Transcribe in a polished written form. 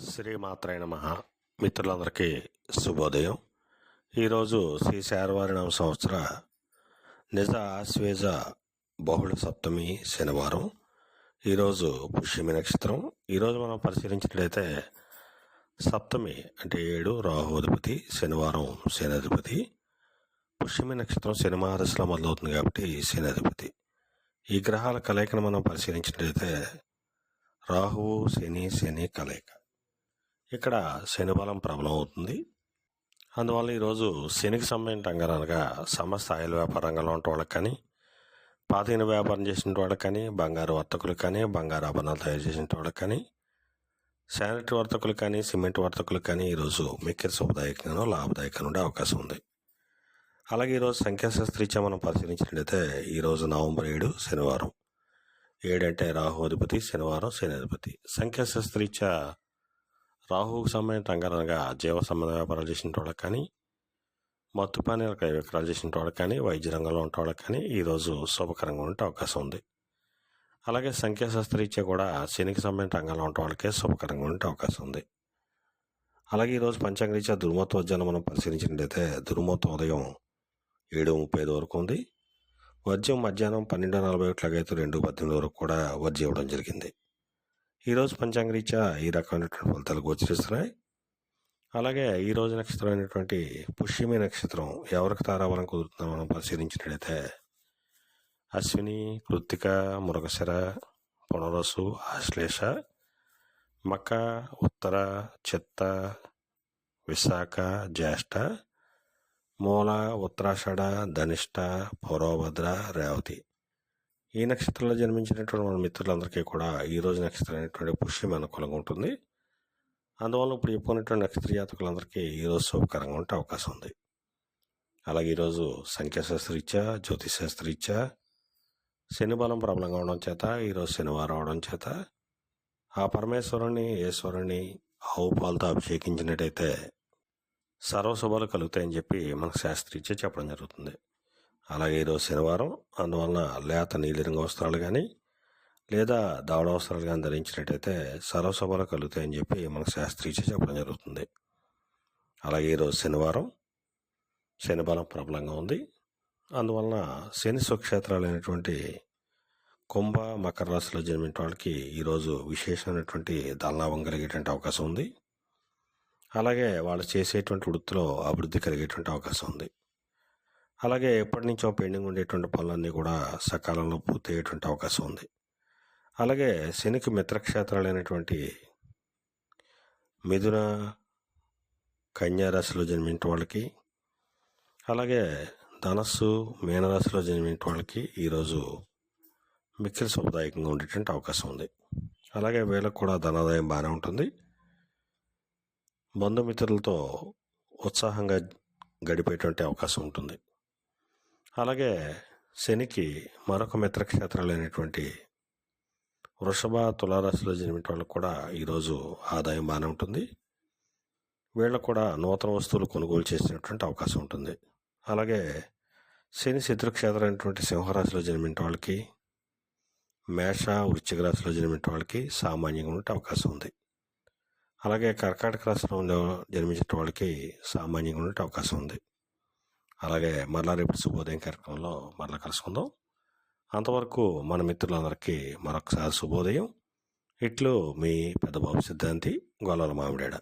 శ్రీమాత్రాయ నమః. మిత్రులందరికీ శుభోదయం. ఈరోజు శ్రీ శార్వారినామ సంవత్సర నిజ ఆశ్వేజ బహుళ సప్తమి శనివారం. ఈరోజు పుష్యమి నక్షత్రం. ఈరోజు మనం పరిశీలించినట్లయితే సప్తమి అంటే 7 రాహుధిపతి, శనివారం శనాధిపతి. పుష్యమి నక్షత్రం శని మహాదశలో మొదలవుతుంది కాబట్టి శనాధిపతి. ఈ గ్రహాల కలయికను మనం పరిశీలించినట్లయితే రాహువు శని కలయిక. ఇక్కడ శని బలం ప్రబలం అవుతుంది. అందువల్ల ఈరోజు శనికి సంబంధించిన రంగాలు అనగా సమస్త ఆయిల్ వ్యాపార రంగంలో ఉన్న వాళ్ళకి కానీ, పాతైన వ్యాపారం చేసిన వాళ్ళకి కానీ, బంగారు వర్తకులకు కానీ, బంగారు ఆభరణాలు తయారు చేసిన వాళ్ళకి కానీ, శానిటరీ వర్తకులు కానీ, సిమెంట్ వర్తకులకు కానీ ఈరోజు మిక్కిరి శుభదాయకంగానో లాభదాయకంగా ఉండే అవకాశం ఉంది. అలాగే ఈరోజు సంఖ్యాశాస్త్రీత్యా మనం పరిశీలించినట్లయితే ఈరోజు నవంబర్ 7 శనివారం. 7 అంటే రాహుధిపతి, శనివారం శనాధిపతి. సంఖ్యాశాస్త్రీత్యా రాహువుకు సంబంధించిన రంగాలనగా జీవ సంబంధ వ్యాపారాలు చేసిన వాళ్ళకి కానీ, మత్తు పానీయాల విక్రయాలు చేసిన వాళ్ళకి కానీ, వైద్య రంగంలో ఉన్న వాళ్ళకి కానీ ఈరోజు శుభకరంగా ఉండే అవకాశం ఉంది. అలాగే సంఖ్యాశాస్త్రీత్యా కూడా శనికి సంబంధించిన రంగంలో ఉన్న వాళ్ళకే శుభకరంగా ఉండే అవకాశం ఉంది. అలాగే ఈరోజు పంచాంగరీత్యా దుర్మోత్తం వజ్రాన్ని మనం పరిశీలించినట్లయితే దుర్మోత్తం ఉదయం 7:35 వరకు ఉంది. వర్జ్యం మధ్యాహ్నం 12:41 2:18 వరకు కూడా వర్జ్యం ఇవ్వడం జరిగింది. ఈరోజు పంచాంగరీత్యా ఈ రకమైనటువంటి ఫలితాలు గోచరిస్తున్నాయి. అలాగే ఈరోజు నక్షత్రం అయినటువంటి పుష్యమి నక్షత్రం ఎవరికి తారాబలం కుదురుతుందో మనం పరిశీలించినట్లయితే అశ్విని, కృత్తిక, మృగశిర, పునరసు, ఆశ్లేష, మక, ఉత్తర, చిత్త, విశాఖ, జ్యేష్ఠ, మూల, ఉత్తరాషాఢ, ధనిష్ట, పూర్వభద్ర, రేవతి. ఈ నక్షత్రంలో జన్మించినటువంటి మన మిత్రులందరికీ కూడా ఈరోజు నక్షత్రం అనేటువంటి పుష్యమి అనుకూలంగా ఉంటుంది. అందువల్ల ఇప్పుడు చెప్పుకున్నటువంటి నక్షత్ర జాతకులందరికీ ఈరోజు శుభకరంగా ఉండే అవకాశం ఉంది. అలాగే ఈరోజు సంఖ్యాశాస్త్రీత్యా, జ్యోతిశాస్త్రీత్యా శని బలం ప్రబలంగా ఉండడం చేత, ఈరోజు శనివారం అవడం చేత ఆ పరమేశ్వరుని, ఈశ్వరుని ఆవు పాలతో అభిషేకించినట్టయితే సర్వశుభాలు కలుగుతాయని చెప్పి మనకు శాస్త్రీత్యా చెప్పడం జరుగుతుంది. అలాగే ఈరోజు శనివారం, అందువలన లేత నీలిరంగు వస్త్రాలు కానీ లేదా దావడ వస్త్రాలు కానీ ధరించినట్టయితే సర్వశుభాలు కలుగుతాయని చెప్పి మనకు శాస్త్రీత్యా చెప్పడం జరుగుతుంది. అలాగే ఈరోజు శనివారం, శని బలం ప్రబలంగా ఉంది. అందువలన శని స్వక్షేత్రాలైనటువంటి కుంభ, మకర రాశిలో జన్మించిన వాళ్ళకి ఈరోజు విశేషమైనటువంటి ధనలాభం కలిగేటువంటి అవకాశం ఉంది. అలాగే వాళ్ళు చేసేటువంటి వృత్తిలో అభివృద్ధి కలిగేటువంటి అవకాశం ఉంది. అలాగే ఎప్పటి నుంచో పెండింగ్ ఉండేటువంటి పనులన్నీ కూడా సకాలంలో పూర్తి అయ్యేటువంటి అవకాశం ఉంది. అలాగే శనికి మిత్రక్షేత్రాలైనటువంటి మిథున, కన్యా రాశిలో జన్మించిన వాళ్ళకి, అలాగే ధనస్సు, మీనరాశిలో జన్మించిన వాళ్ళకి ఈరోజు మిక్కిలి శుభదాయకంగా ఉండేటువంటి అవకాశం ఉంది. అలాగే వీళ్ళకు కూడా ధనాదాయం బాగానే ఉంటుంది. బంధుమిత్రులతో ఉత్సాహంగా గడిపేటువంటి అవకాశం ఉంటుంది. అలాగే శనికి మరొక మిత్రక్షేత్రాలైనటువంటి వృషభ, తులారాశిలో జన్మించిన వాళ్ళకు కూడా ఈరోజు ఆదాయం బాగానే ఉంటుంది. వీళ్ళకు కూడా నూతన వస్తువులు కొనుగోలు చేసినటువంటి అవకాశం ఉంటుంది. అలాగే శని శత్రుక్షేత్రమైనటువంటి సింహరాశిలో జన్మించిన వాళ్ళకి, మేష, వృశ్చిక రాశిలో జన్మించిన వాళ్ళకి సామాన్యంగా ఉండే అవకాశం ఉంది. అలాగే కర్కాటక రాశిలో జన్మించిన వాళ్ళకి సామాన్యంగా ఉండే అవకాశం ఉంది. అలాగే మరలా రేపు శుభోదయం కార్యక్రమంలో మరలా కలుసుకుందాం. అంతవరకు మన మిత్రులందరికీ మరొకసారి శుభోదయం. ఇట్లు మీ పెద్ద బాబు సిద్ధాంతి, గొల్లల మామిడాడ.